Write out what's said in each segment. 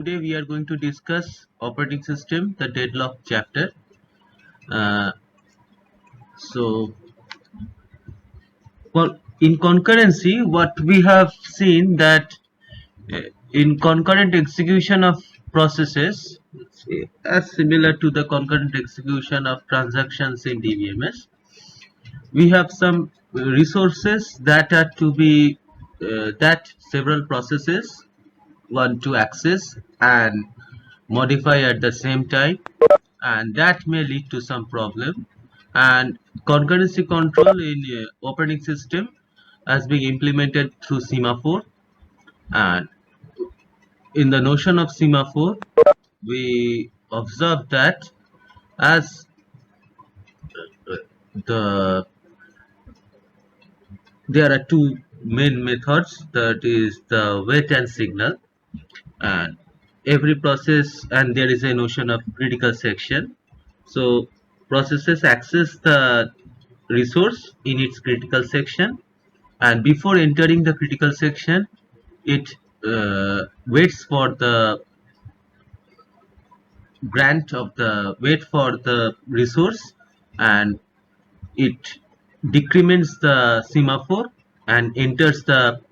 Today we are going to discuss operating system, the deadlock chapter. Uh, so, well, in concurrency, what we have seen that uh, in concurrent execution of processes, as similar to the concurrent execution of transactions in DBMS, we have some resources that are to be that several processes want to access and modify at the same time, and that may lead to some problem. And concurrency control in operating system has been implemented through semaphore, and in the notion of semaphore we observe that as the there are two main methods, that is the wait and signal, and every process, and there is a notion of critical section. So processes access the resource in its critical section, and before entering the critical section it waits for the grant of the wait for the resource, and it decrements the semaphore and enters the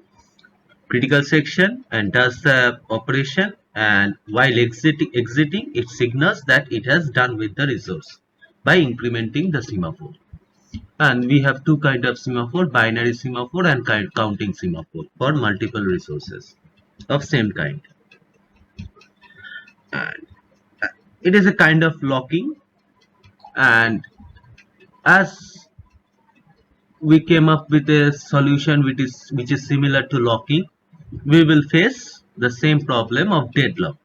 critical section and does the operation, and while exiting it signals that it has done with the resource by incrementing the semaphore. And we have two kind of semaphore: binary semaphore and counting semaphore for multiple resources of same kind. And it is a kind of locking, and as we came up with a solution which is similar to locking, we will face the same problem of deadlock.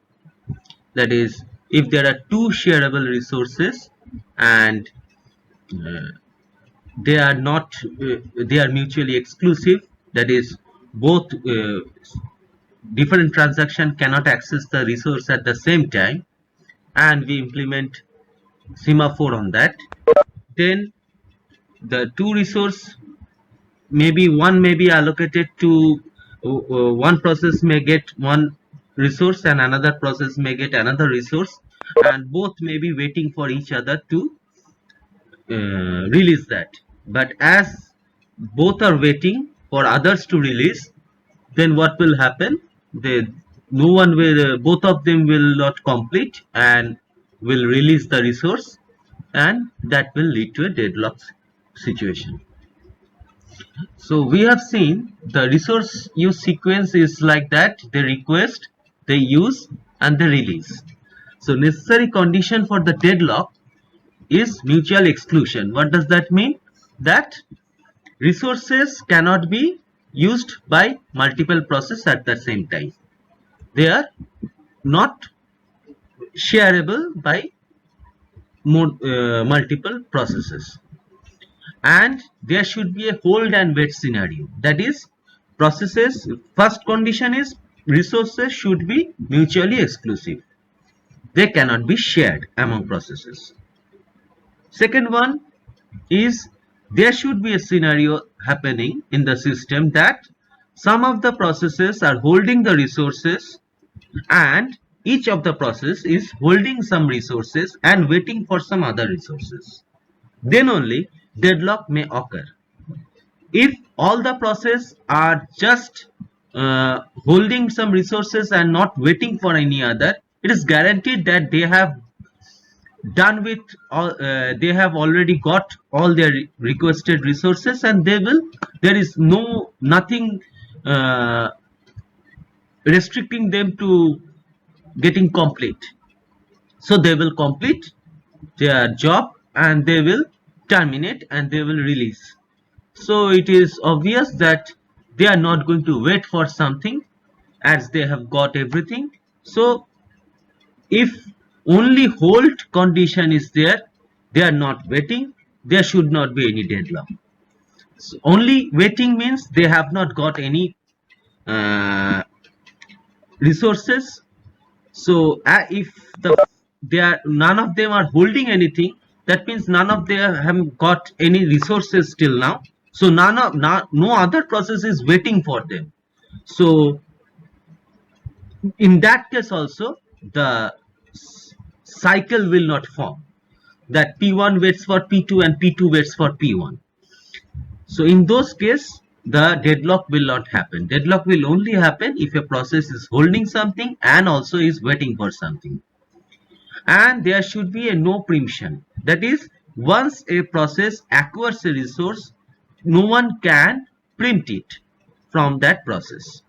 That is, if there are two shareable resources and uh, they are not they are mutually exclusive, that is, both different transaction cannot access the resource at the same time, and we implement semaphore on that, then the two resource, maybe one may be allocated to one process may get one resource and another process may get another resource, and both may be waiting for each other to release that. But as both are waiting for others to release, then what will happen? They, no one will, both of them will not complete and will release the resource, and that will lead to a deadlock situation. So we have seen the resource use sequence is like that: they request, they use, and they release. So necessary condition for the deadlock is mutual exclusion. What does that mean? That resources cannot be used by multiple processes at the same time. They are not shareable by multiple processes. And there should be a hold and wait scenario. That is, processes, first condition is resources should be mutually exclusive. They cannot be shared among processes. Second one is there should be a scenario happening in the system that some of the processes are holding the resources and each of the process is holding some resources and waiting for some other resources. Then only deadlock may occur. If all the process are just holding some resources and not waiting for any other, it is guaranteed that they have done with all, they have already got all their requested resources, and there is nothing uh, restricting them to getting complete. So they will complete their job and they will terminate and they will release. So it is obvious that they are not going to wait for something as they have got everything. So if only hold condition is there, they are not waiting, there should not be any deadlock. So only waiting means they have not got any uh, resources. So if they are none of them are holding anything, that means none of them have got any resources till now. So no other process is waiting for them. So In that case also, the cycle will not form, that P1 waits for P2 and P2 waits for P1. So in those cases, the deadlock will not happen. Deadlock will only happen if a process is holding something and also is waiting for something. And there should be a no preemption. That is, once a process acquires a resource, no one can preempt it from that process.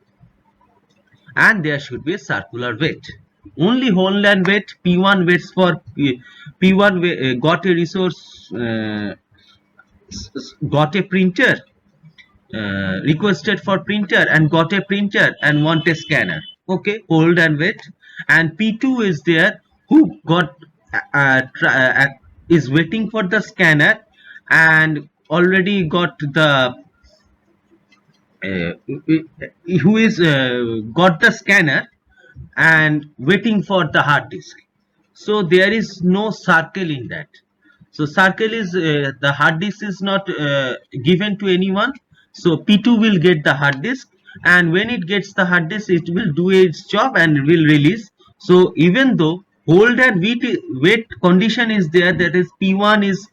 And there should be a circular wait. Only hold and wait. P1 waits for P1 got a resource, got a printer, requested for printer and got a printer and want a scanner. Okay, hold and wait. And P2 is there who got is waiting for the scanner and already got the who is got the scanner and waiting for the hard disk. So there is no circle in that. So circle is the hard disk is not given to anyone. So P2 will get the hard disk, and when it gets the hard disk, it will do its job and will release. So even though hold and wait condition is there, that is P1 is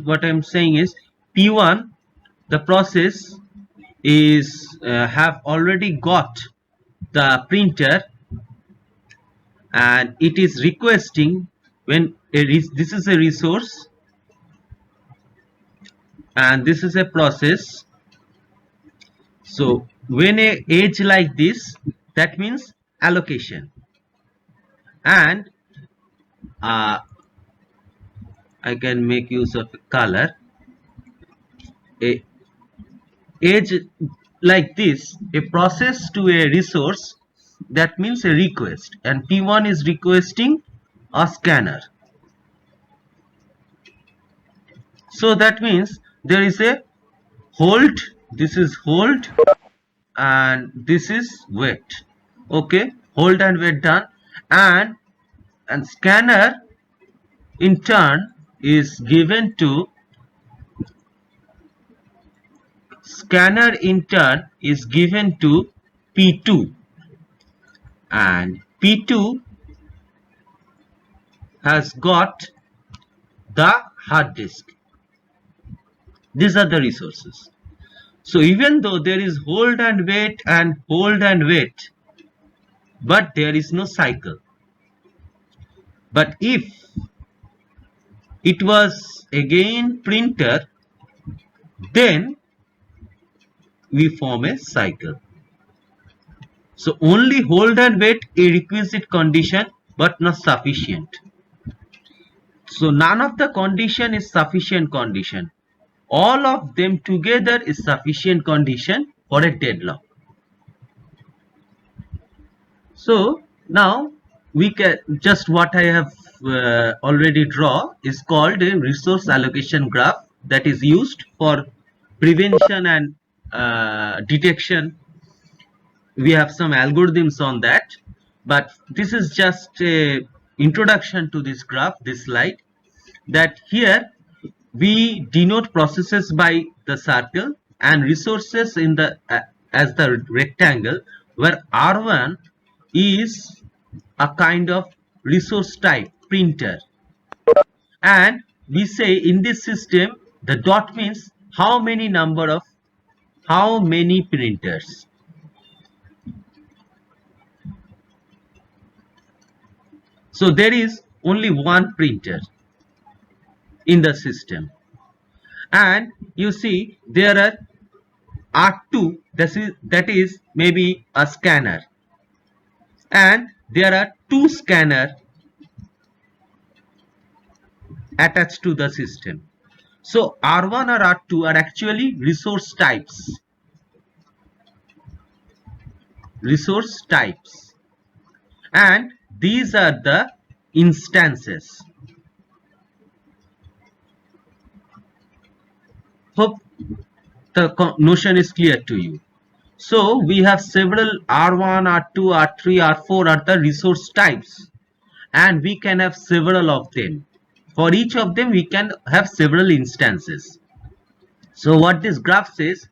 what I'm saying is P1, the process is have already got the printer and it is requesting when this is a resource and this is a process. So when a edge like this, that means allocation. And I can make use of color. A edge like this, a process to a resource, that means a request, and P1 is requesting a scanner. So that means there is a hold, this is hold and this is wait. Okay, hold and wait done. And scanner in turn is given to P2, and P2 has got the hard disk. These are the resources. So even though there is hold and wait, but there is no cycle. But if it was again printer, then we form a cycle. So only hold and wait a requisite condition, but not sufficient. So none of the condition is sufficient condition. All of them together is sufficient condition for a deadlock. So now we can just what I have already draw is called a resource allocation graph that is used for prevention and detection. We have some algorithms on that, but this is just a introduction to this graph, this slide, that here we denote processes by the circle and resources in the as the rectangle, where R1 is a kind of resource type printer, and we say in this system the dot means how many printers. So there is only one printer in the system, and you see there are R2, that is maybe a scanner, and there are two scanners attached to the system. So R1 or R2 are actually resource types. And these are the instances. Hope the notion is clear to you. So we have several R1, R2, R3, R4 are the resource types, and we can have several of them. For each of them we can have several instances. So what this graph says,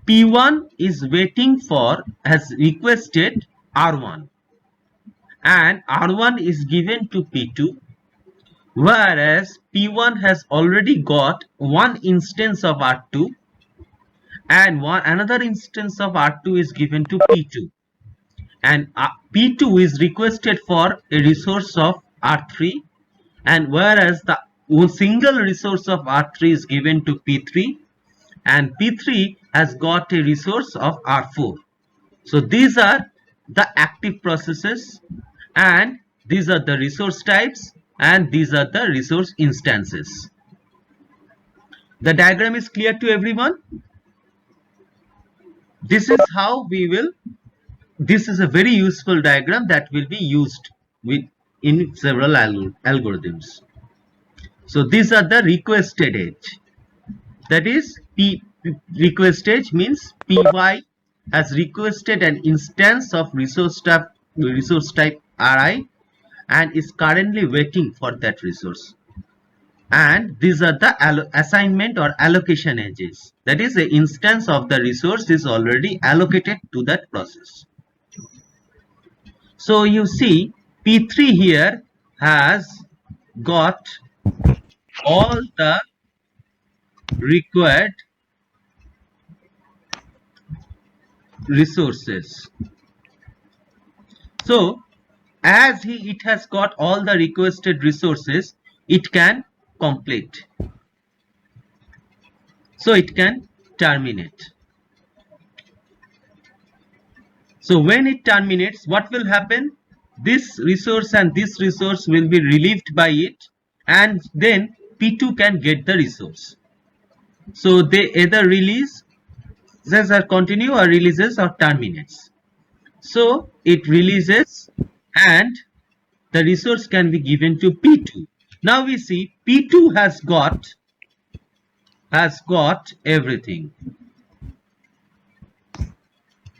P1 is waiting for, has requested R1, and R1 is given to P2, whereas P1 has already got one instance of R2 and another instance of R2 is given to P2, and P2 is requested for a resource of R3, and whereas the single resource of R3 is given to P3, and P3 has got a resource of R4. So these are the active processes, and these are the resource types, and these are the resource instances. The diagram is clear to everyone? This is how we will, this is a very useful diagram that will be used in several algorithms. So these are the requested edge. That is, request edge means Py has requested an instance of resource type Ri and is currently waiting for that resource. And these are the assignment or allocation edges. That is, the instance of the resource is already allocated to that process. So you see, P3 here has got all the required resources. So as it has got all the requested resources, it can complete. So it can terminate. So when it terminates, what will happen? This resource and this resource will be relieved by it, and then P2 can get the resource. So they either release, or continue, or releases or terminates. So it releases and the resource can be given to P2. Now we see P2 has got everything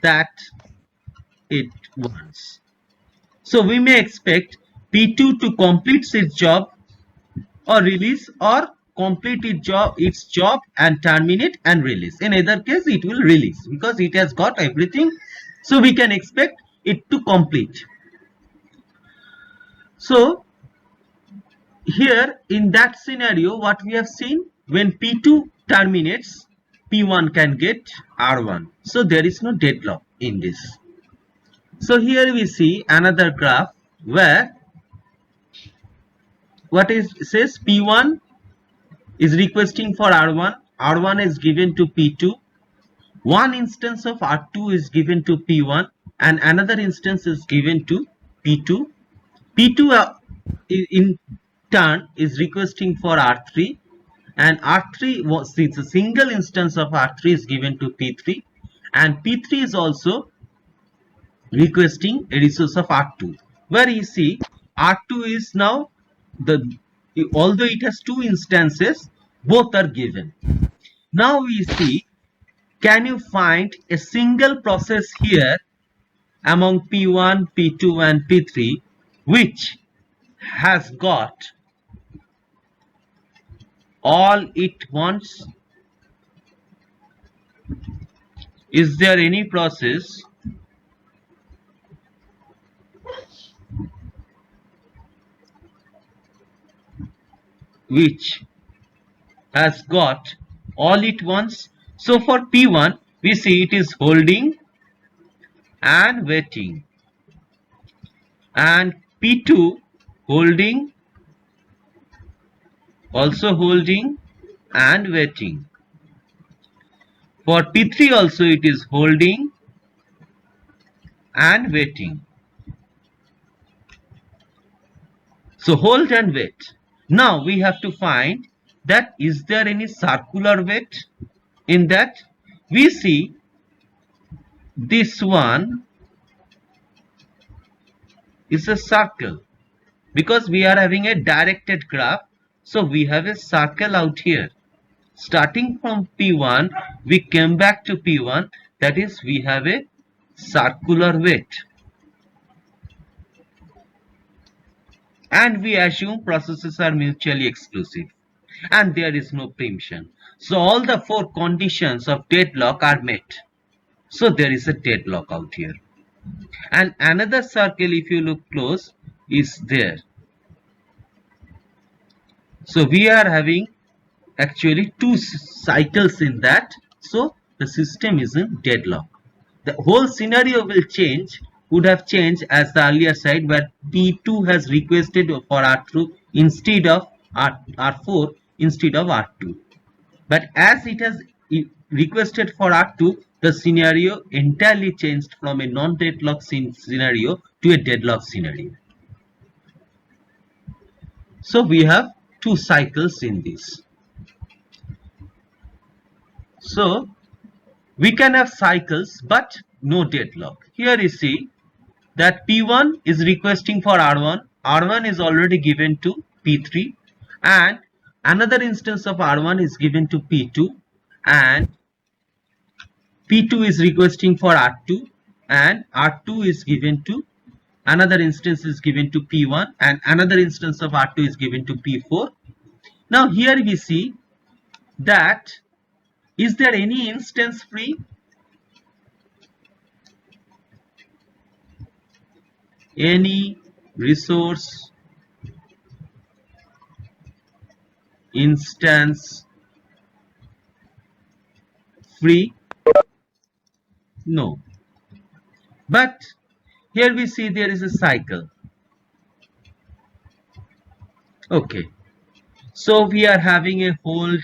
that it wants. So we may expect P2 to complete its job or release, or complete its job and terminate and release. In either case it will release because it has got everything. So we can expect it to complete. So here in that scenario, what we have seen, when P2 terminates, P1 can get R1. So there is no deadlock in this. So here we see another graph where it says P1 is requesting for R1, R1 is given to P2, one instance of R2 is given to P1, and another instance is given to P2. P2 in turn is requesting for R3, and R3 was, it's a single instance of R3 is given to P3, and P3 is also requesting a resource of R2, where you see R2 is now, although it has two instances, both are given. Now we see, can you find a single process here among P1, P2 and P3 which has got all it wants? Is there any process which has got all it wants? So for P1 we see it is holding and waiting, and P2 holding, also holding and waiting. For P3 also it is holding and waiting. So hold and wait. Now we have to find that is there any circular wait in that. We see this one is a circle because we are having a directed graph. So we have a circle out here. Starting from P1 we came back to P1, that is we have a circular wait. And we assume processes are mutually exclusive. and there is no preemption. So all the four conditions of deadlock are met. So there is a deadlock out here. And another circle, if you look close, is there. So we are having actually two cycles in that. So the system is in deadlock. The whole scenario will change, would have changed as the earlier side, where P2 has requested for R2 instead of R4 instead of R2. But as it has requested for R2, the scenario entirely changed from a non-deadlock scenario to a deadlock scenario. So we have two cycles in this. So we can have cycles but no deadlock. Here you see that P1 is requesting for R1, R1 is already given to P3, and another instance of R1 is given to P2, and P2 is requesting for R2, and R2 is given to another instance is given to P1, and another instance of R2 is given to P4. Now here we see that is there any instance free? Any resource instance free? No. But here we see there is a cycle. Okay. So we are having a hold.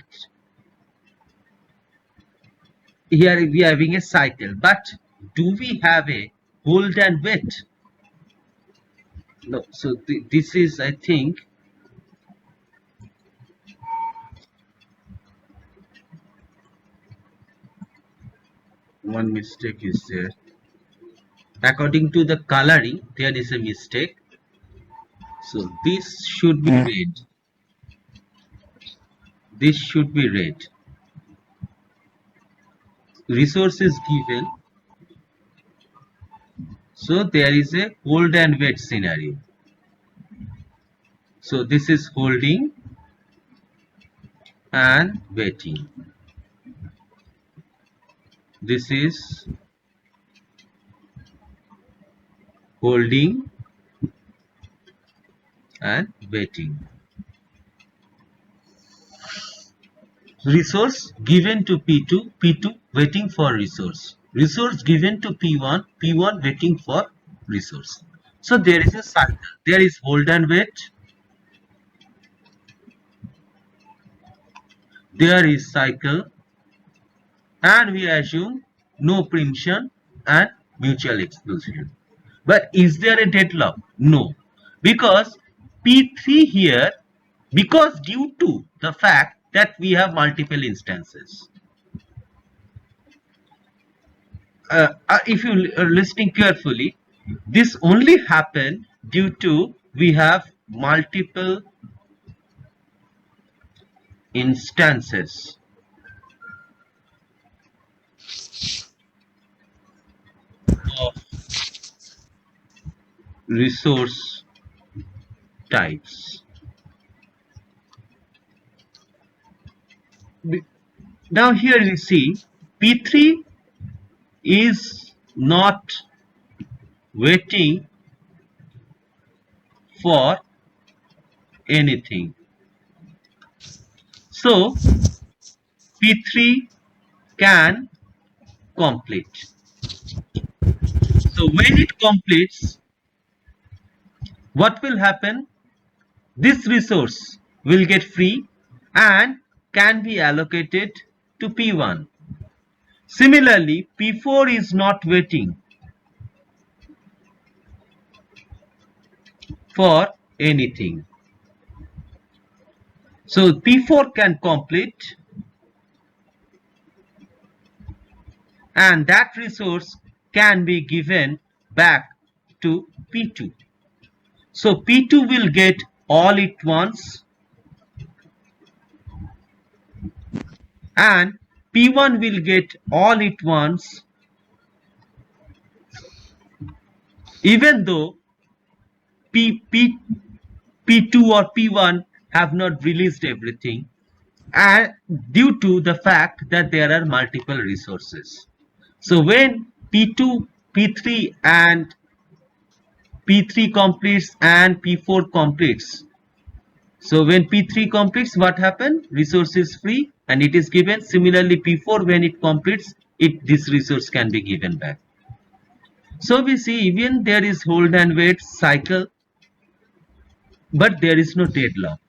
Here we are having a cycle. But do we have a hold and wait? No. So this is, I think, one mistake is there. According to the coloring, there is a mistake. So this should be red. This should be red. Resource is given. So there is a hold and wait scenario. So this is holding and waiting. This is holding and waiting. Resource given to P2, P2 waiting for resource. Resource given to P1, P1 waiting for resource. So there is a cycle. There is hold and wait. There is cycle. And we assume no preemption and mutual exclusion. But is there a deadlock? No. Because P3 here, because due to the fact that we have multiple instances. If you are listening carefully, this only happened due to we have multiple instances. Of resource types. Now here you see P3 is not waiting for anything. So P3 can complete. So when it completes, what will happen? This resource will get free and can be allocated to P1. Similarly, P4 is not waiting for anything. So P4 can complete and that resource can be given back to P2. So P2 will get all it wants and P1 will get all it wants even though P2 or P1 have not released everything. and due to the fact that there are multiple resources. So when P2, P3 and P3 completes and P4 completes. So when P3 completes, what happened? Resource is free and it is given. Similarly, P4 when it completes, this resource can be given back. So we see even there is hold and wait cycle, but there is no deadlock.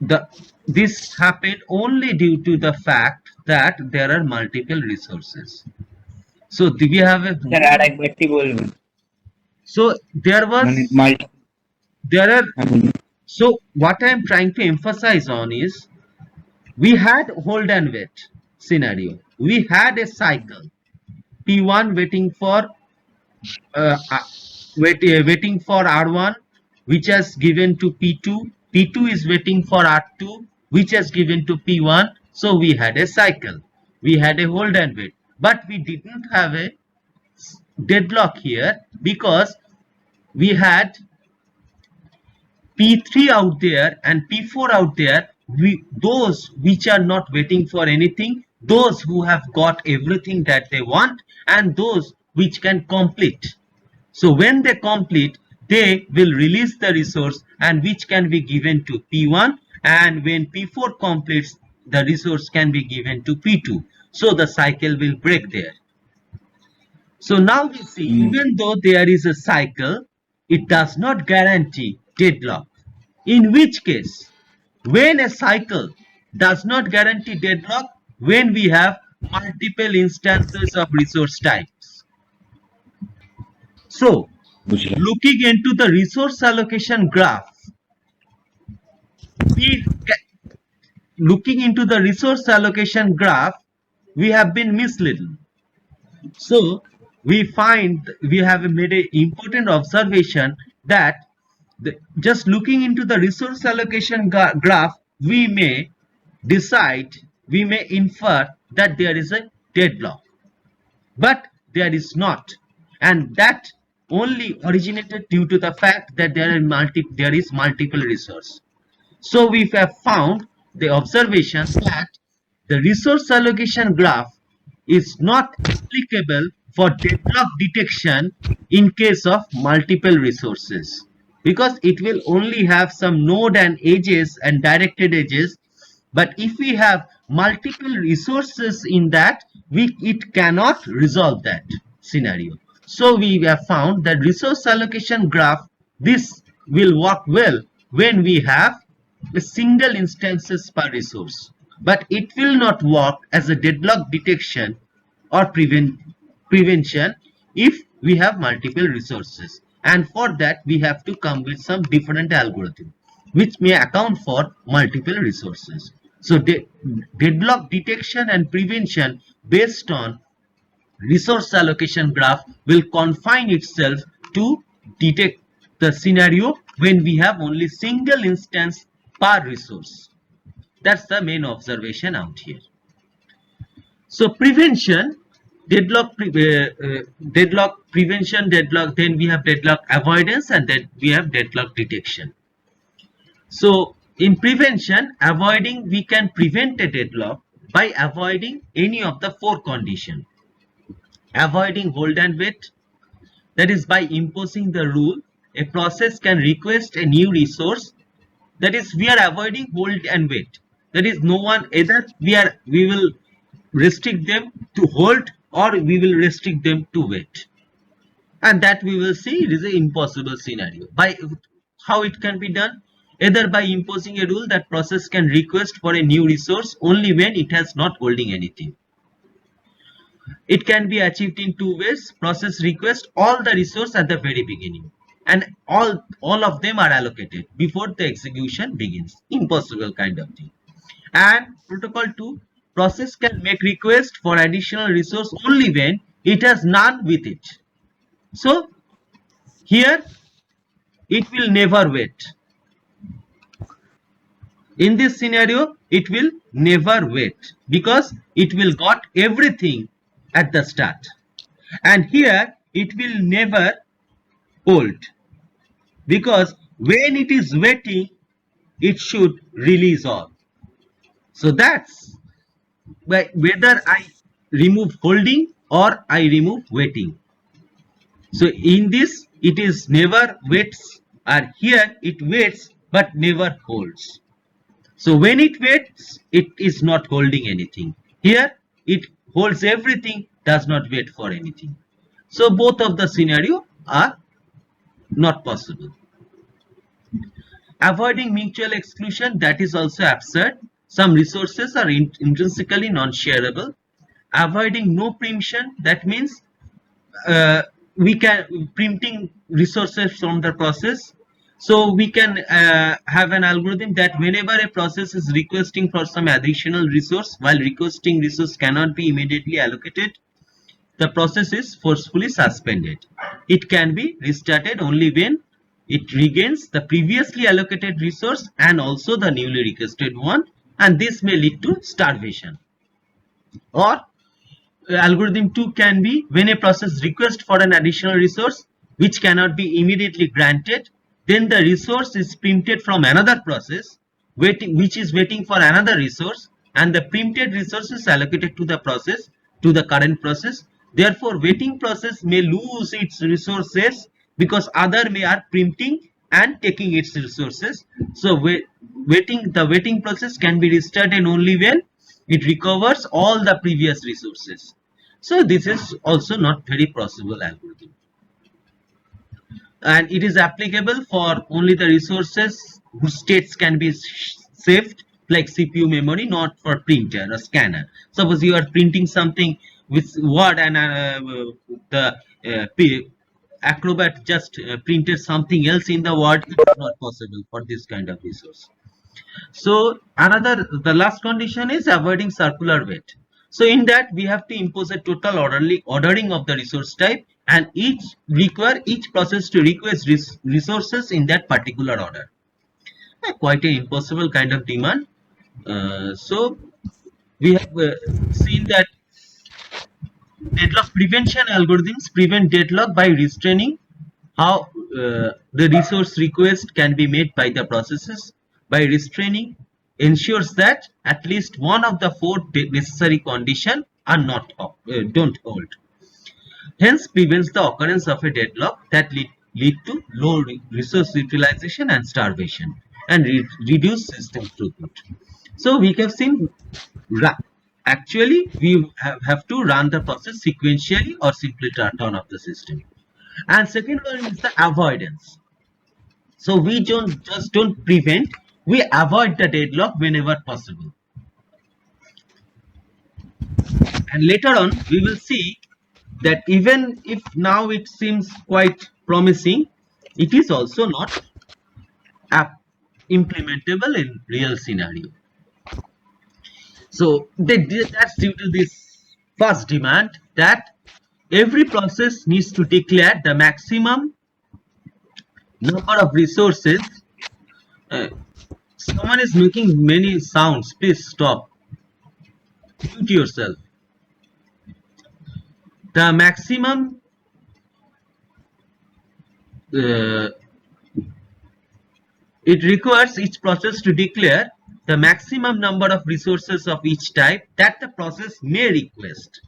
The, this happened only due to the fact that there are multiple resources. So we have a sir আর একবার একটি বলবেন so there was মানে multi there are হ্যাঁ বলুন so what I am trying to emphasize on is we had hold and wait scenario. We had a cycle P1 waiting for uh, uh, waiting for R1 which has given to P2. P2 is waiting for R2 which has given to P1. So we had a cycle. We had a hold and wait. But we didn't have a deadlock here because we had P3 out there and P4 out there, those which are not waiting for anything, those who have got everything that they want, and those which can complete. So when they complete, they will release the resource and which can be given to P1, and when P4 completes, the resource can be given to P2. So the cycle will break there. So now we see, even though there is a cycle, it does not guarantee deadlock. In which case, when a cycle does not guarantee deadlock, when we have multiple instances of resource types. So, বুঝলাম looking into the resource allocation graph, looking into the resource allocation graph, we have been misled. So we have made an important observation that just looking into the resource allocation graph, we may infer that there is a deadlock, but there is not, and that only originated due to the fact that there is multiple resource. So we have found the observation that the resource allocation graph is not applicable for deadlock detection in case of multiple resources, because it will only have some node and edges and directed edges. But if we have multiple resources in that, it cannot resolve that scenario. So we have found that resource allocation graph, this will work well when we have a single instances per resource, but it will not work as a deadlock detection or prevention if we have multiple resources. And for that we have to come with some different algorithm which may account for multiple resources. So deadlock detection and prevention based on resource allocation graph will confine itself to detect the scenario when we have only single instance per resource. That's the main observation out here. So prevention, deadlock prevention, deadlock, then we have deadlock avoidance, and then we have deadlock detection. So in prevention, we can prevent a deadlock by avoiding any of the four conditions. Avoiding hold and wait, that is by imposing the rule a process can request a new resource, that is we are avoiding hold and wait, that is no one, either we will restrict them to hold or we will restrict them to wait, and that we will see it is an impossible scenario. By how it can be done? Either by imposing a rule that process can request for a new resource only when it has not holding anything. It can be achieved in two ways. Process request all the resource at the very beginning, and all of them are allocated before the execution begins. Impossible kind of thing. And protocol 2, process can make request for additional resource only when it has none with it. So here it will never wait. In this scenario, it will never wait because it will got everything at the start, and here it will never hold because when it is waiting, it should release all. So that's whether I remove holding or I remove waiting. So in this, it is never waits, and here it waits but never holds. So when it waits, it is not holding anything. Here, it holds everything, does not wait for anything. So both of the scenario are not possible. Avoiding mutual exclusion, that is also absurd. Some resources are intrinsically non-shareable. Avoiding no preemption, that means we can preempting resources from the process. So we can have an algorithm that whenever a process is requesting for some additional resource, while requesting resource cannot be immediately allocated, the process is forcefully suspended. It can be restarted only when it regains the previously allocated resource and also the newly requested one, and this may lead to starvation. Or algorithm 2 can be when a process requests for an additional resource which cannot be immediately granted, then the resource is preempted from another process which is waiting for another resource, and the preempted resource is allocated to the process, to the current process. Therefore waiting process may lose its resources because other may are preempting and taking its resources. So the waiting process can be restarted only when it recovers all the previous resources. So this is also not very possible algorithm, and it is applicable for only the resources whose states can be saved, like CPU memory, not for printer or scanner. Suppose you are printing something with Word and the Acrobat just printed something else in the Word, it is not possible for this kind of resource. So the last condition is avoiding circular wait. So in that we have to impose a total ordering of the resource type, and each process to request resources in that particular order. Quite an impossible kind of demand. So we have seen that deadlock prevention algorithms prevent deadlock by restraining how the resource request can be made by the processes. By restraining ensures that at least one of the four necessary conditions are not don't hold. Hence prevents the occurrence of a deadlock that lead to low resource utilization and starvation, and reduce system throughput. So we have seen actually we have to run the process sequentially or simply turn off the system. And second one is the avoidance. So we don't prevent, we avoid the deadlock whenever possible. And later on we will see that even if now it seems quite promising, it is also not implementable in real scenario. So that's due to this first demand that every process needs to declare the maximum number of resources. Someone is making many sounds. Please stop. Mute yourself. The maximum it requires each process to declare the maximum number of resources of each type that the process may request.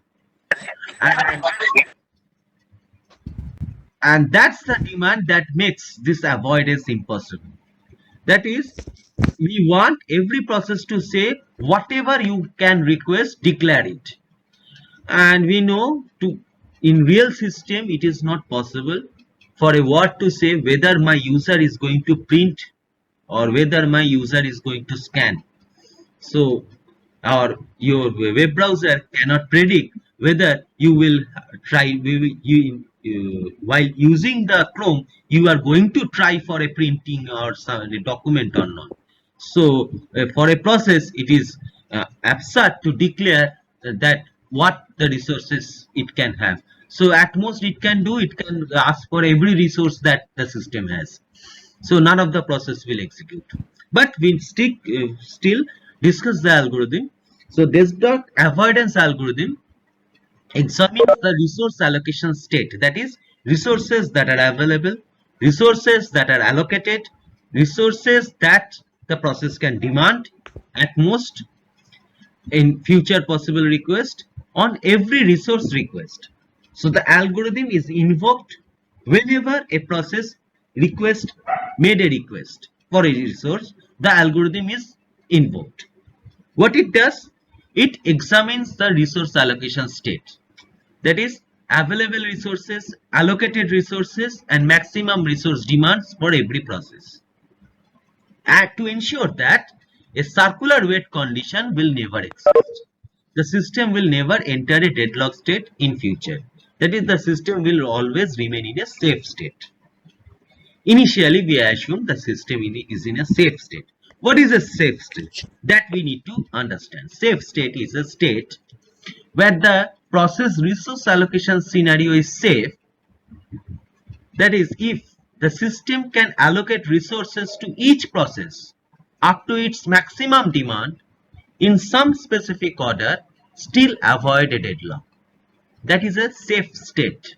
And that's the demand that makes this avoidance impossible. That is, we want every process to say whatever you can request, declare it. And we know in real system it is not possible for a word to say whether my user is going to print or whether my user is going to scan. So your web browser cannot predict whether you will try while using the Chrome you are going to try for a printing or a document or not. So for a process it is absurd to declare that what the resources it can have. So at most it can ask for every resource that the system has. So none of the process will execute. But we'll still discuss the algorithm. So deadlock avoidance algorithm examines the resource allocation state, that is resources that are available, resources that are allocated, resources that the process can demand at most, in future possible request on every resource request. So the algorithm is invoked whenever a process request made a request for a resource, the algorithm is invoked. What it does, it examines the resource allocation state, that is available resources, allocated resources and maximum resource demands for every process, and to ensure that a circular wait condition will never exist. The system will never enter a deadlock state in future. That is, the system will always remain in a safe state. Initially, we assume the system is in a safe state. What is a safe state? That we need to understand. Safe state is a state where the process resource allocation scenario is safe. That is, if the system can allocate resources to each process up to its maximum demand in some specific order, still avoid a deadlock. That is a safe state.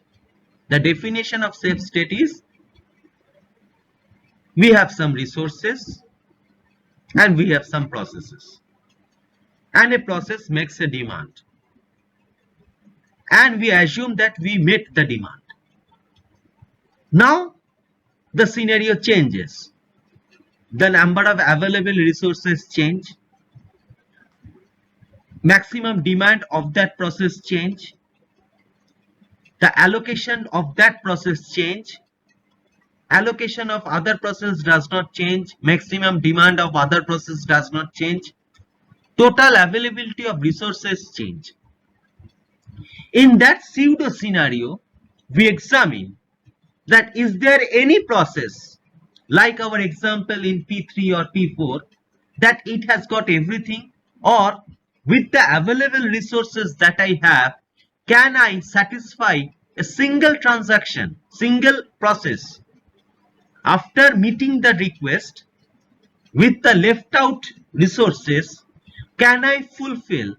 The definition of safe state is, we have some resources and we have some processes, and a process makes a demand, and we assume that we met the demand. Now the scenario changes. The number of available resources change, maximum demand of that process change, the allocation of that process change, allocation of other process does not change, maximum demand of other process does not change, total availability of resources change. In that pseudo scenario, we examine that is there any process, like our example in P3 or P4, that it has got everything, or with the available resources that I have, can I satisfy a single transaction, single process after meeting the request with the left out resources? Can I fulfill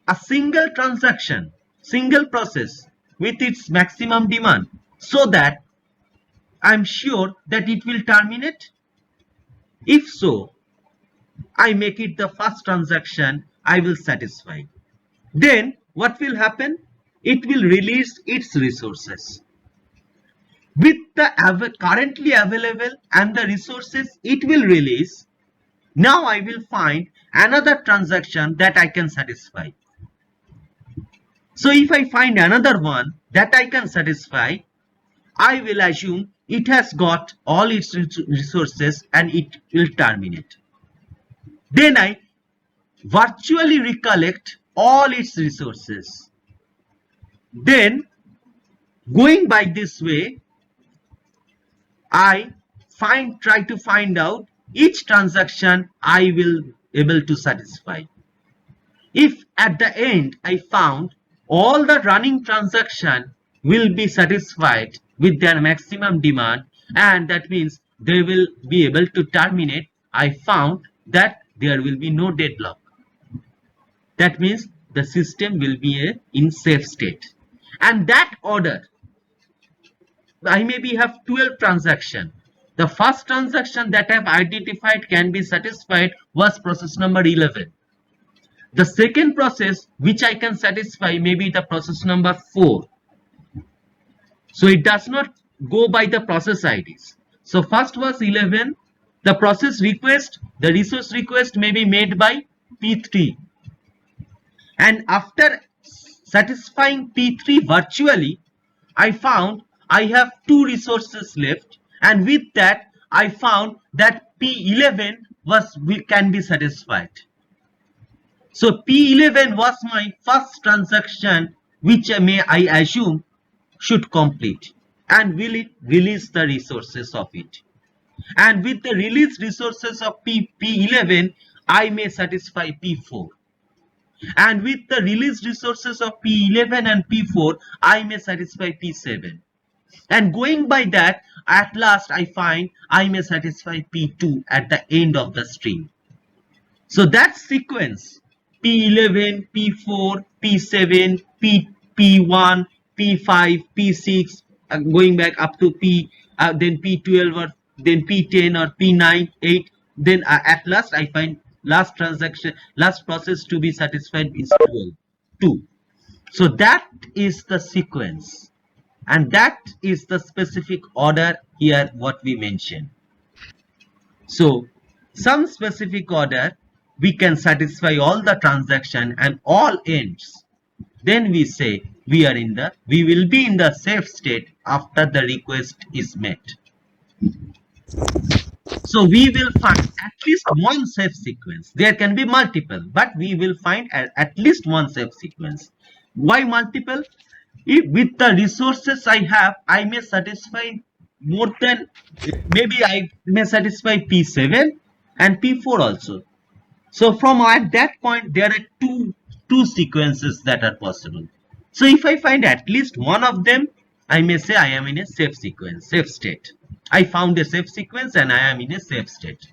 a single transaction, single process with its maximum demand, so that I'm sure that it will terminate? If so, I make it the first transaction I will satisfy. Then what will happen? It will release its resources. With the currently available and the resources it will release, now I will find another transaction that I can satisfy. So if I find another one that I can satisfy, I will assume it has got all its resources and it will terminate. Then I virtually recollect all its resources. Then, going by this way, I try to find out each transaction I will able to satisfy. If at the end I found all the running transaction will be satisfied with their maximum demand, and that means they will be able to terminate, I found that there will be no deadlock. That means the system will be in safe state. And that order, I maybe have 12 transactions. The first transaction that I have identified can be satisfied was process number 11. The second process which I can satisfy may be the process number 4. So it does not go by the process IDs. So first was 11. The process request, the resource request may be made by P3. And after satisfying P3 virtually, I found I have 2 resources left, and with that I found that P11 can be satisfied. So P11 was my first transaction which I assume should complete, and will it release the resources of it. And with the released resources of P11, I may satisfy P4. And with the released resources of P11 and P4, I may satisfy P7. And going by that, at last I find I may satisfy P2 at the end of the string. So that sequence, P11, P4, P7, P1, P5, P6, going back up to then P12 or then P10 or P9, 8, then at last I find last process to be satisfied is 12, 2. So that is the sequence, and that is the specific order here what we mentioned. So some specific order we can satisfy all the transaction and all ends. Then we say we will be in the safe state after the request is met. So we will find at least one safe sequence. There can be multiple, but we will find at least one safe sequence. Why multiple? If with the resources I have, I may satisfy more than, maybe I may satisfy P7 and P4 also. So from at that point, there are two sequences that are possible. So if I find at least one of them, I may say I am in a safe sequence, safe state. I found a safe sequence and I am in a safe state.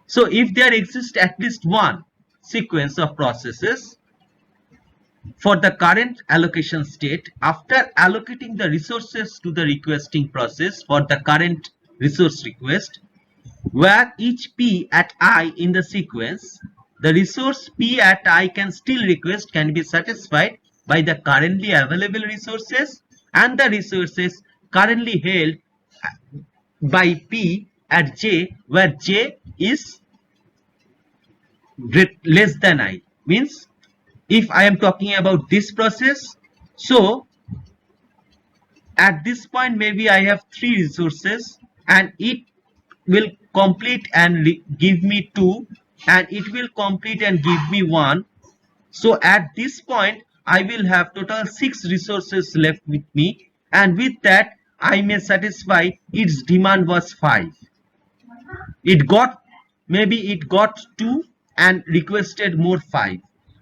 So if there exists at least one sequence of processes for the current allocation state, after allocating the resources to the requesting process for the current resource request, where each p at I in the sequence, the resource p at I can still request can be satisfied by the currently available resources and the resources currently held by p at j, where j is less than I. Means if I am talking about this process, so at this point maybe I have 3 resources and it will complete and give me 2, and it will complete and give me 1. So at this point I will have total 6 resources left with me, and with that I may satisfy its demand was 5. Maybe it got 2 and requested more 5.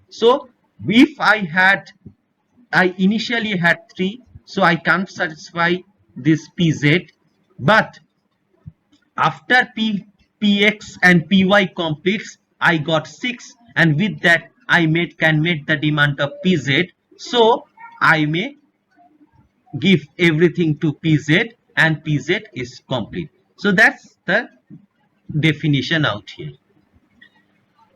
So if I initially had 3, so I can't satisfy this PZ, but after px and py completes, I got 6, and with that I can meet the demand of pz. So I may give everything to pz and pz is complete. So that's the definition out here.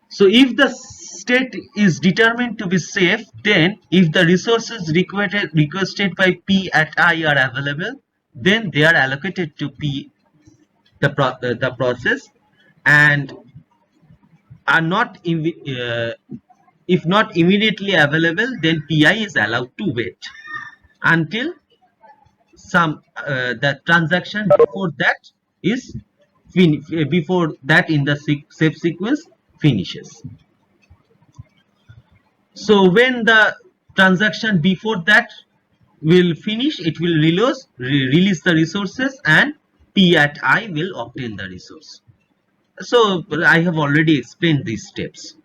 So if the state is determined to be safe, then if the resources requested by p at I are available, then they are allocated to p, the process, and are not if not immediately available, then pi is allowed to wait until the transaction before that is before that in the safe sequence finishes. So when the transaction before that will finish, it will release the resources, and p at I will obtain the resource. So I have already explained these steps.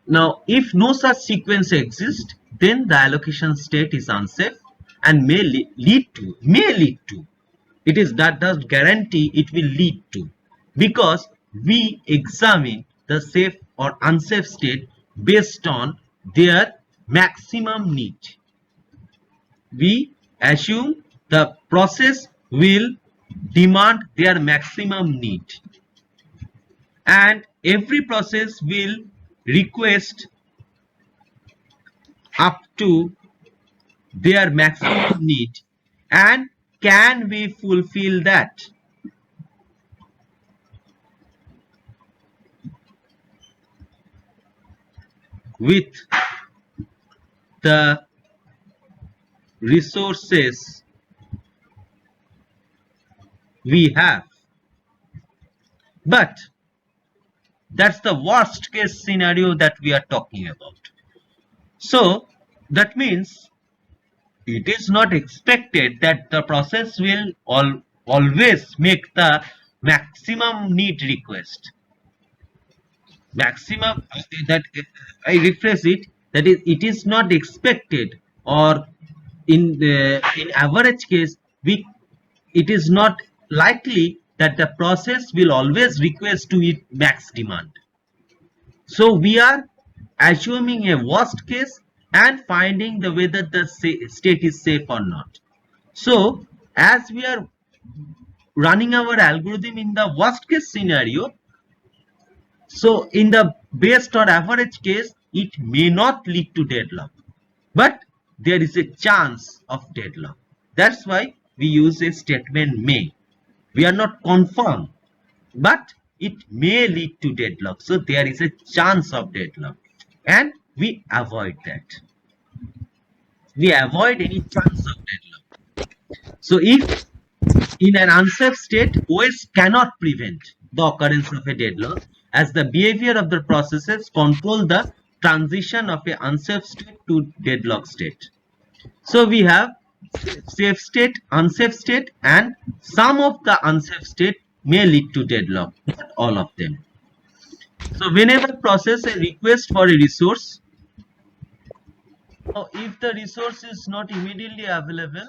Now if no such sequence exists, then the allocation state is unsafe and may lead to, it is that does guarantee it will lead to, because we examine the safe or unsafe state based on their maximum need. We assume the process will demand their maximum need, and every process will request up to their maximum need, and can we fulfill that? With the resources we have. But that's the worst case scenario that we are talking about. So that means it is not expected that the process will always make the maximum need request. Maximum, that I rephrase it, that is, it is not expected, or in average case it is not likely that the process will always request to its max demand. So we are assuming a worst case and finding the whether the state is safe or not. So as we are running our algorithm in the worst case scenario, So in the best or average case, it may not lead to deadlock, but there is a chance of deadlock. That's why we use a statement may. We are not confirmed, but it may lead to deadlock. So there is a chance of deadlock, and we avoid that. We avoid any chance of deadlock. So if in an unsafe state, OS cannot prevent the occurrence of a deadlock, as the behavior of the processes control the transition of a unsafe state to deadlock state. So we have safe state, unsafe state, and some of the unsafe state may lead to deadlock, not all of them. So whenever process a request for a resource, now if the resource is not immediately available,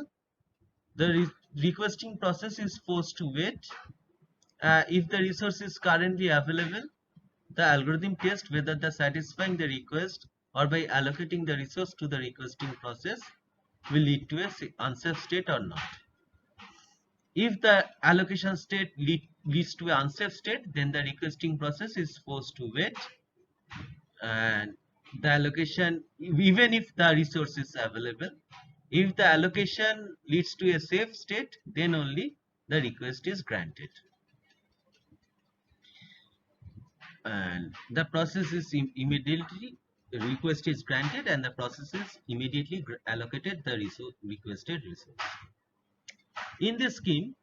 the requesting process is forced to wait. If the resource is currently available, the algorithm tests whether the satisfying the request or by allocating the resource to the requesting process will lead to a unsafe state or not. If the allocation state leads to an unsafe state, then the requesting process is forced to wait, and the allocation, even if the resource is available, if the allocation leads to a safe state, then only the request is granted. And the process is immediately request is granted, and the process is immediately allocated the requested resource. In this scheme,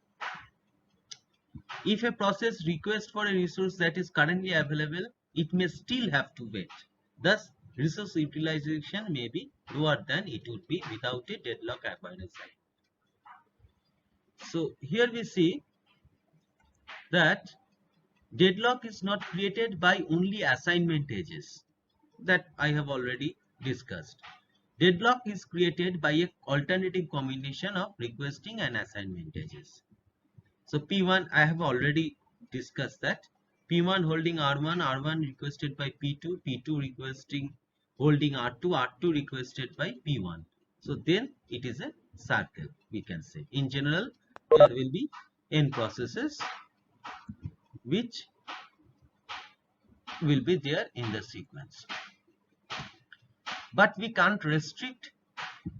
if a process requests for a resource that is currently available, it may still have to wait. Thus, resource utilization may be lower than it would be without a deadlock avoidance. So here we see that deadlock is not created by only assignment edges that I have already discussed. Deadlock is created by an alternative combination of requesting and assignment edges. So P1, I have already discussed that. P1 holding R1, R1 requested by P2, P2 requesting holding R2, R2 requested by P1. So then it is a circle, we can say. In general, there will be n processes which will be there in the sequence. But we can't restrict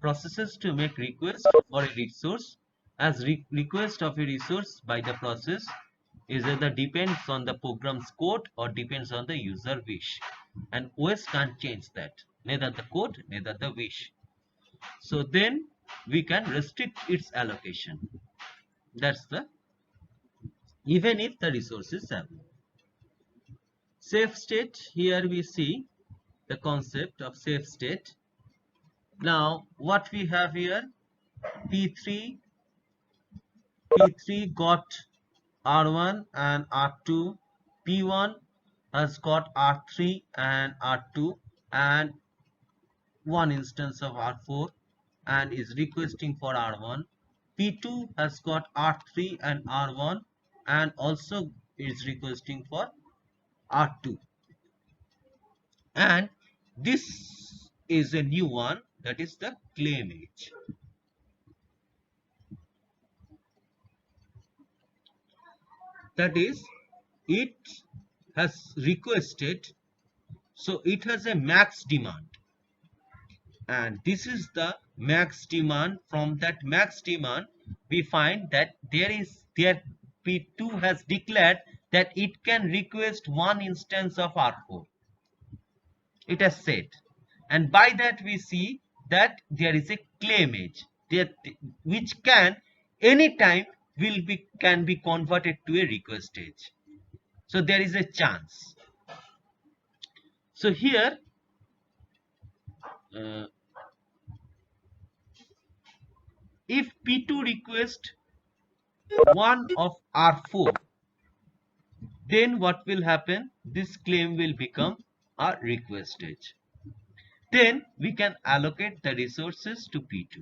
processes to make request for a resource, as request of a resource by the process is either depends on the program's code or depends on the user wish, and OS can't change that, neither the code neither the wish. So then we can restrict its allocation. That's the, even if the resource is available. Safe state, here we see the concept of safe state. Now what we have here, P3 got R1 and R2, P1 has got R3 and R2 and one instance of R4 and is requesting for R1. P2 has got R3 and R1 and also is requesting for R2. And this is a new one, that is the claim age. That is, it has requested, so it has a max demand, and this is the max demand. From that max demand we find that there P2 has declared that it can request one instance of R4, it has said, and by that we see that there is a claim age that which can anytime can be converted to a request age. So there is a chance. So here if P2 request one of R4, then what will happen? This claim will become a request age. Then we can allocate the resources to P2.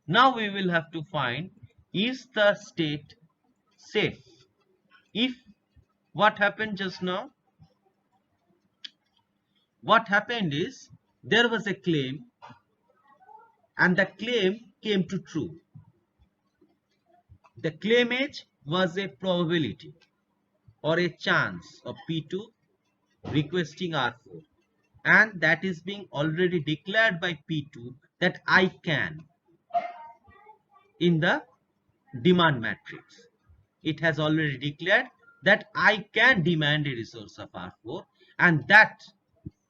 Now we will have to find, is the state safe? If what happened just now? What happened is there was a claim and the claim came to true. The claim age was a probability or a chance of P2 requesting R4, and that is being already declared by P2 that I can in the demand matrix. It has already declared that I can demand a resource of R4, and that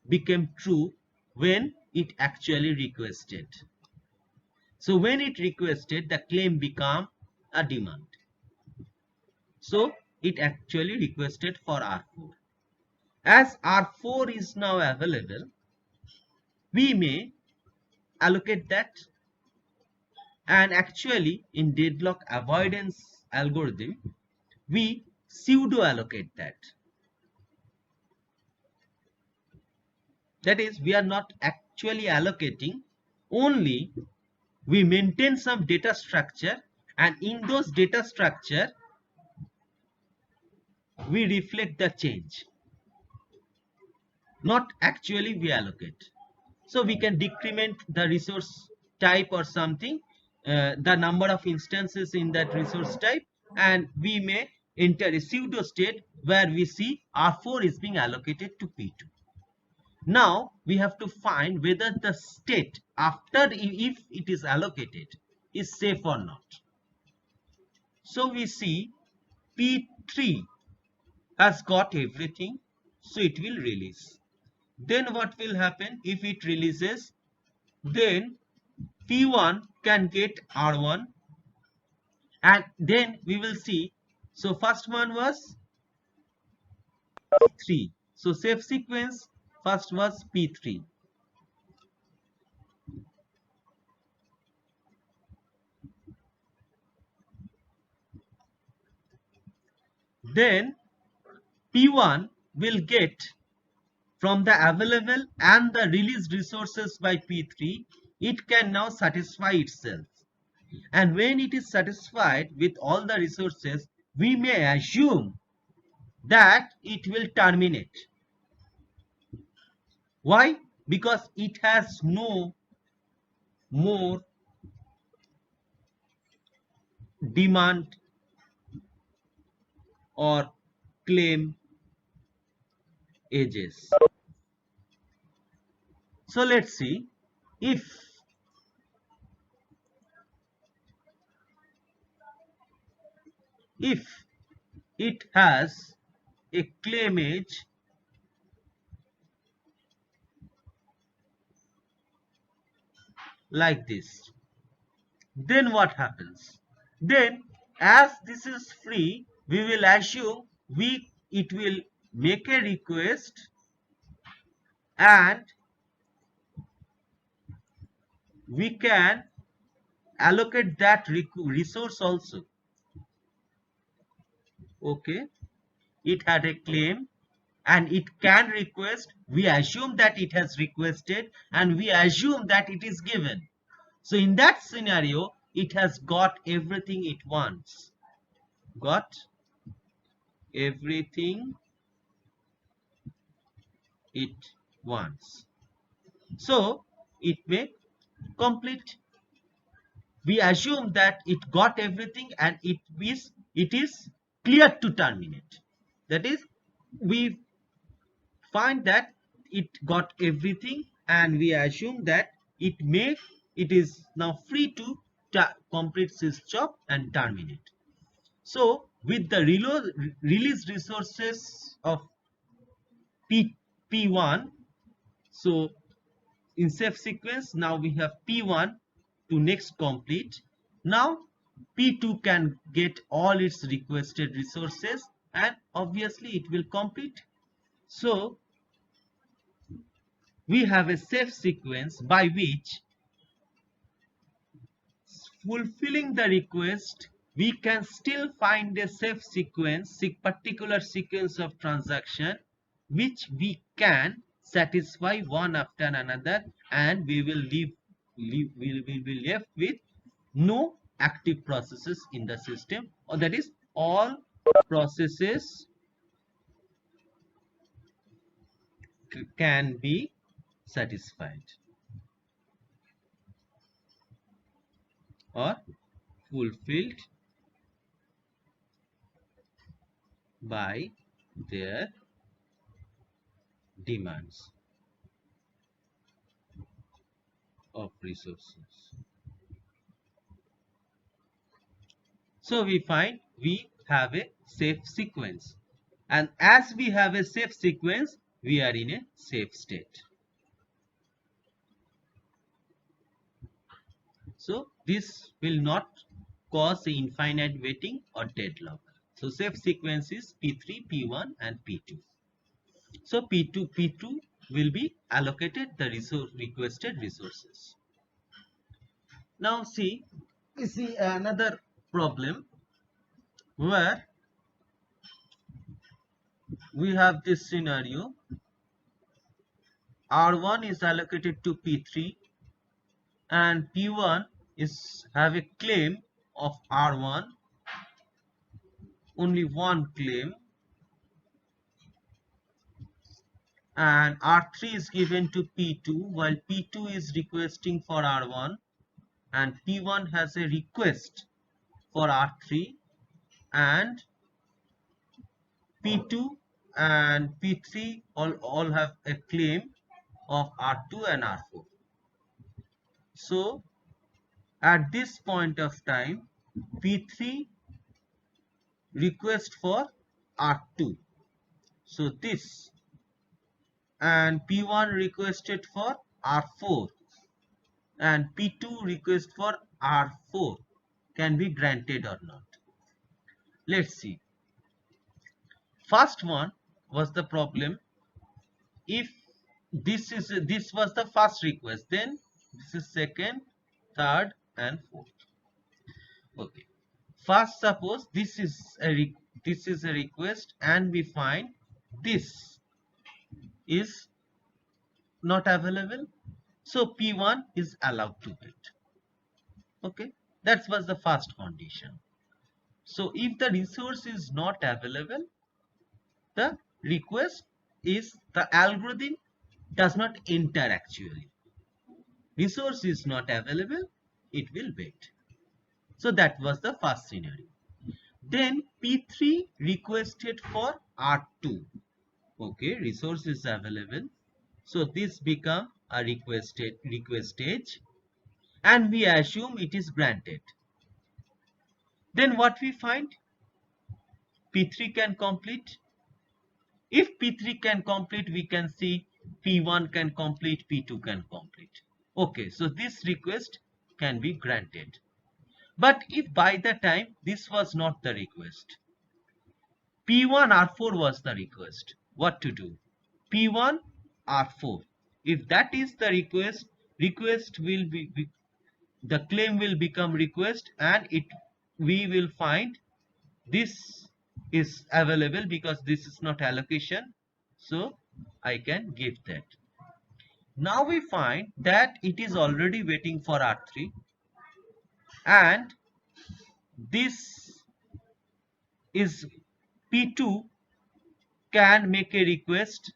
became true when it actually requested. So when it requested, the claim became a demand. So it actually requested for R4. As R4 is now available, we may allocate that, and actually in deadlock avoidance algorithm, we pseudo allocate that. That is, we are not actually allocating, only we maintain some data structure, and in those data structure we reflect the change, not actually we allocate. So we can decrement the resource type or something, the number of instances in that resource type, and we may enter a pseudo state where we see R4 is being allocated to P2. Now we have to find whether the state after, if it is allocated, is safe or not. So we see P3 has got everything, so it will release. Then what will happen if it releases? Then P1 can get R1, and then we will see. So first one was P3. So safe sequence first was P3. Then P1 will get from the available and the released resources by P3, it can now satisfy itself. And when it is satisfied with all the resources, we may assume that it will terminate. Why? Because it has no more demand or claim edges. So let's see, if it has a claim edge like this, then what happens? Then as this is free, we will assume it will make a request, and we can allocate that resource also. Okay, it had a claim and it can request. We assume that it has requested, and we assume that it is given. So in that scenario, it has got everything it wants. Got everything it wants. So it may complete. We assume that it got everything and it is clear to terminate. That is, we find that it got everything and we assume that it is now free to complete its job and terminate. So with the release resources of P1, so in safe sequence now we have P1 to next complete. Now P2 can get all its requested resources and obviously it will complete. So we have a safe sequence by which, fulfilling the request, we can still find a safe sequence, particular sequence of transaction which we can satisfy one after another, and we will be left with no active processes in the system, or that is, all processes can be satisfied or fulfilled by their demands of resources. So we find we have a safe sequence, and as we have a safe sequence, we are in a safe state. So this will not cause infinite waiting or deadlock. So safe sequence is P3, P1 and P2. So P2 will be allocated the requested resources. Now we see another problem where we have this scenario. R1 is allocated to P3 and P1 is have a claim of R1, only one claim, and R3 is given to P2 while P2 is requesting for R1 and P1 has a request for R3, and P2 and P3 all have a claim of R2 and R4. So at this point of time, P3 request for R2. So this, and P1 requested for R4 and P2 request for R4 can be granted or not. Let's see. First one was the problem. If this was the first request, then this is second, third and fourth. Okay. First, suppose this is a request and we find this is not available, so P1 is allowed to wait. Okay, that was the first condition. So if the resource is not available, the request is the algorithm does not enter actually. Resource is not available, it will wait. So that was the first scenario. Then P3 requested for R2. Okay, resource is available. So this become a request stage and we assume it is granted. Then what we find? P3 can complete. If P3 can complete, we can see P1 can complete, P2 can complete. Okay, so this request can be granted. But if by the time this was not the request, P1 R4 was the request, what to do? P1 R4. If that is the request will be the claim will become request and we will find this is available because this is not allocation, so I can give that. Now we find that it is already waiting for R3 and this is P2 can make a request.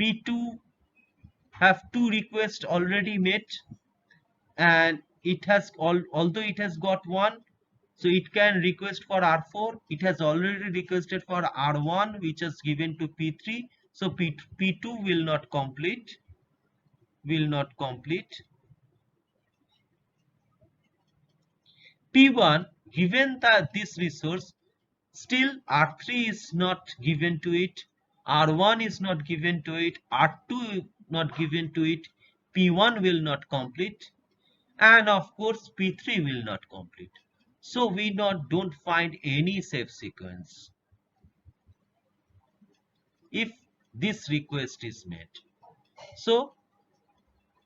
P2 have two requests already made and it has although it has got one, so it can request for R4. It has already requested for R1 which is given to P3, so P2 will not complete. P1 given this resource, still R3 is not given to it, R1 is not given to it, R2 not given to it, P1 will not complete, and of course P3 will not complete. So we don't find any safe sequence if this request is made. So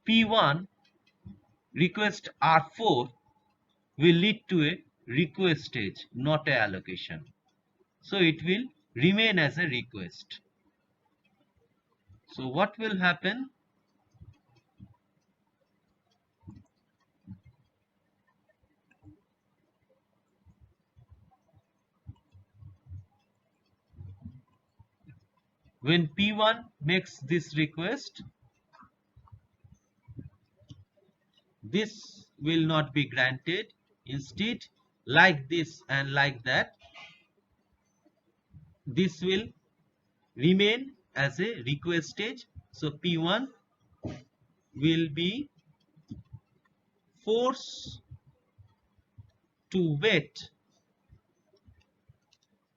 P1 request R4 will lead to a request stage, not a allocation. So it will remain as a request. So what will happen? When P1 makes this request, this will not be granted. Instead, like this and like that, this will remain as a request stage. So P1 will be forced to wait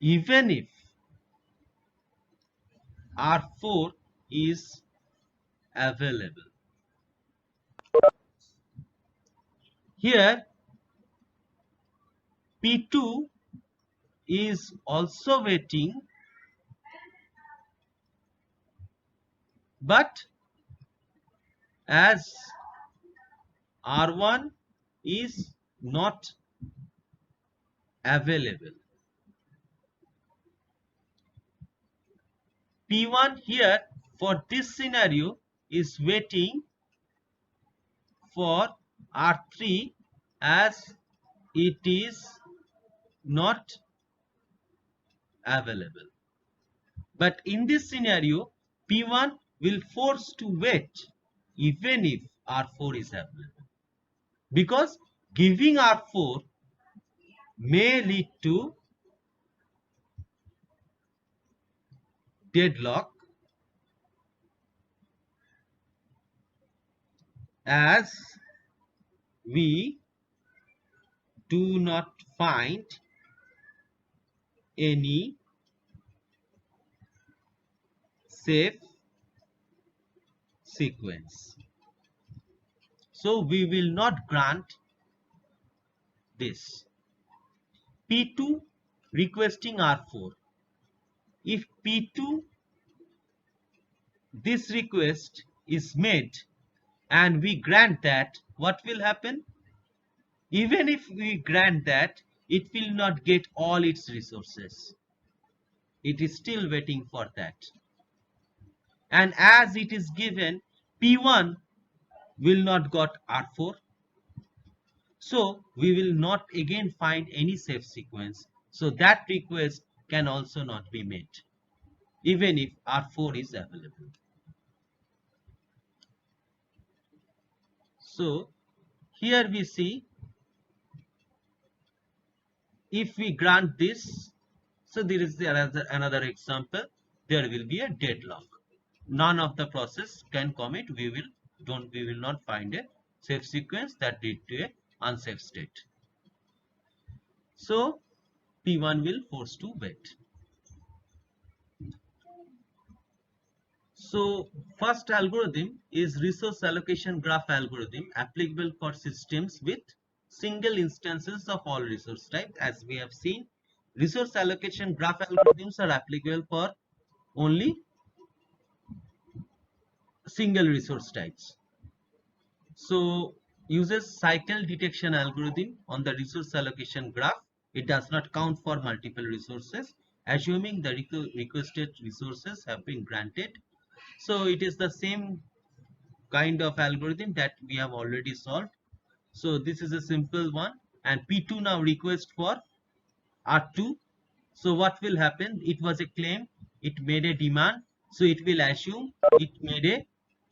even if R4 is available. Here P2 is also waiting, but as R1 is not available, P1 here for this scenario is waiting for R3 as it is not available. But in this scenario, P1 will force to wait even if R4 is available, because giving R4 may lead to deadlock, as we do not find any safe sequence. So we will not grant this. P2 requesting R4. If P2 this request is made and we grant that, what will happen? Even if we grant that, it will not get all its resources. It is still waiting for that. And as it is given, P1 will not got R4. So we will not again find any safe sequence. So that request can also not be made, even if R4 is available. So here we see, if we grant this, so there is another example, there will be a deadlock. None of the process can commit. We will not find a safe sequence that lead to a unsafe state. So P1 will force to wait. So first algorithm is resource allocation graph algorithm, applicable for systems with single instances of all resource types. As we have seen, resource allocation graph algorithms are applicable for only single resource types. So uses cycle detection algorithm on the resource allocation graph. It does not count for multiple resources, assuming the requested resources have been granted. So it is the same kind of algorithm that we have already solved. So this is a simple one, and P2 now request for R2. So what will happen? It was a claim, it made a demand, so it will assume it made a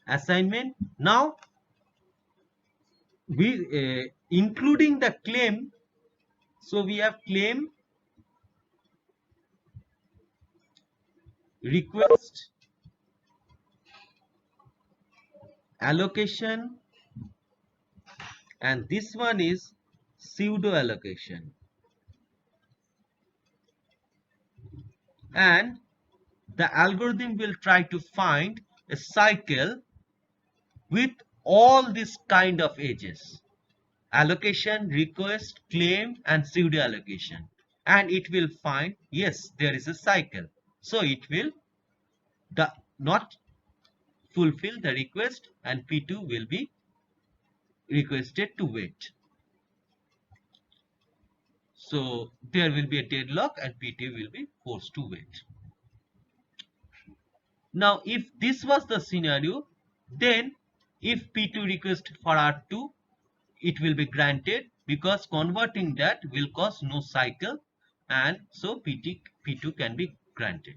assignment. Now we including the claim, so we have claim, request, allocation, and this one is pseudo allocation. And the algorithm will try to find a cycle with all this kind of edges: allocation, request, claim, and pseudo allocation. And it will find, yes, there is a cycle. So it will not fulfill the request, and P2 will be requested to wait. So there will be a deadlock and P2 will be forced to wait. Now if this was the scenario, then if P2 request for R2, it will be granted, because converting that will cause no cycle, and so P2 can be granted.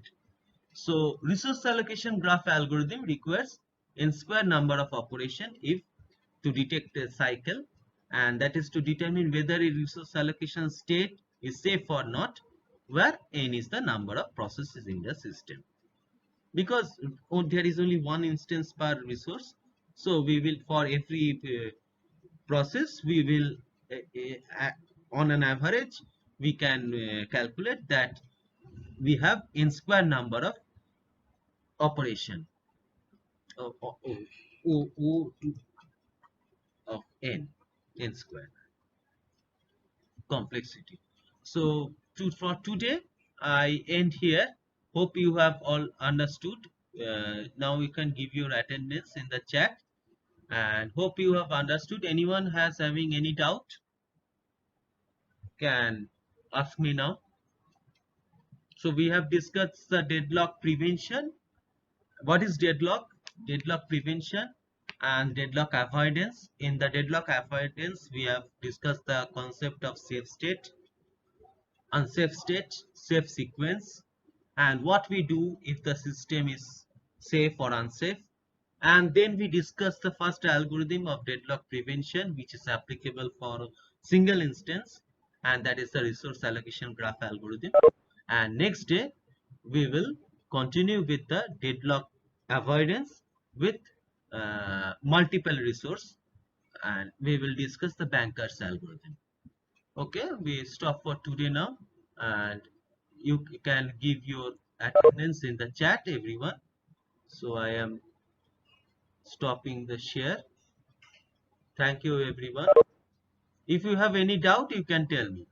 So resource allocation graph algorithm requires n square number of operation if to detect a cycle, and that is to determine whether a resource allocation state is safe or not, where n is the number of processes in the system. because there is only one instance per resource. So we will, for every process, we will on an average we can calculate that we have n square number of operation o of n square complexity. So for today I end here. Hope you have all understood. Now you can give your attendance in the chat, and hope you have understood. Anyone has having any doubt can ask me now. So we have discussed the deadlock prevention. What is deadlock? Deadlock prevention and deadlock avoidance. In the deadlock avoidance, we have discussed the concept of safe state, unsafe state, safe sequence, and what we do if the system is safe or unsafe. And then we discuss the first algorithm of deadlock prevention, which is applicable for single instance, and that is the resource allocation graph algorithm. And next day we will continue with the deadlock avoidance with multiple resource, and we will discuss the bankers algorithm. Okay, we stop for today now, and you can give your attendance in the chat, everyone. So I am stopping the share. Thank you, everyone. If you have any doubt, you can tell me.